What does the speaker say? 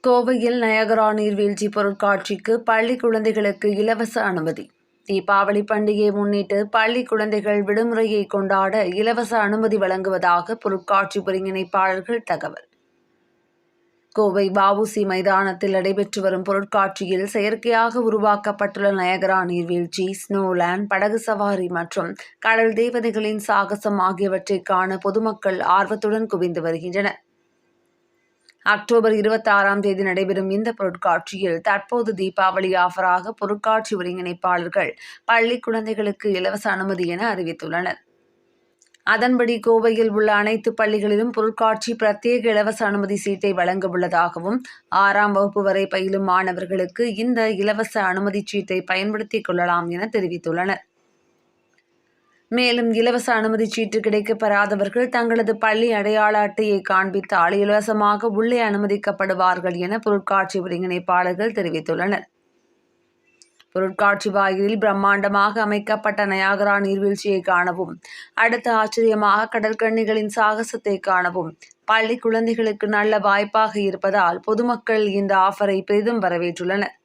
கோவையில் நயகரா நீர்வீழ்ச்சி பொருட்காட்சிக்கு பள்ளி குழந்தைகளுக்கு இலவச அனுமதி. தீபாவளி பண்டிகையை முன்னிட்டு பள்ளி குழந்தைகள் விடுமுறையை கொண்டாட இலவச அனுமதி வழங்குவதாக பொருட்காட்சி ஒருங்கிணைப்பாளர்கள் தகவல். கோவை வ.உ.சி. மைதானத்தில் நடைபெற்று வரும் பொருட்காட்சியில் செயற்கையாக உருவாக்கப்பட்டுள்ள நயகரா நீர்வீழ்ச்சி, ஸ்னோலேண்ட், படகு சவாரி மற்றும் கடல் தேவதைகளின் சாகசம் ஆகியவற்றை காண பொதுமக்கள் ஆர்வத்துடன் குவிந்து வருகின்றனர். அக்டோபர் 26ஆம் தேதி நடைபெறும் இந்த பொருட்காட்சியில் தற்போது தீபாவளி ஆஃபராக பொருட்காட்சி ஒருங்கிணைப்பாளர்கள் பள்ளி குழந்தைகளுக்கு இலவச அனுமதி என அறிவித்துள்ளனர். அதன்படி கோவையில் உள்ள அனைத்து பள்ளிகளிலும் பொருட்காட்சி பிரத்யேக இலவச அனுமதி சீட்டை வழங்க உள்ளதாகவும் 6ஆம் வகுப்பு வரை பயிலும் மாணவர்களுக்கு இந்த இலவச அனுமதி சீட்டை பயன்படுத்திக் கொள்ளலாம் என தெரிவித்துள்ளனர். மேலும் இலவச அனுமதி சீட்டு கிடைக்கப்பெறாதவர்கள் தங்களது பள்ளி அடையாள அட்டையை காண்பித்தால் இலவசமாக உள்ளே அனுமதிக்கப்படுவார்கள் என பொருட்காட்சி ஒருங்கிணைப்பாளர்கள் தெரிவித்துள்ளனர். பொருட்காட்சி வாயிலில் பிரம்மாண்டமாக அமைக்கப்பட்ட நயாகரா நீர்வீழ்ச்சியை காணவும், அடுத்த ஆச்சரியமாக கடற்கன்னிகளின் சாகசத்தை காணவும் பள்ளி குழந்தைகளுக்கு நல்ல வாய்ப்பாக இருப்பதால் பொதுமக்கள் இந்த ஆஃபரை பெரிதும் வரவேற்றுள்ளனர்.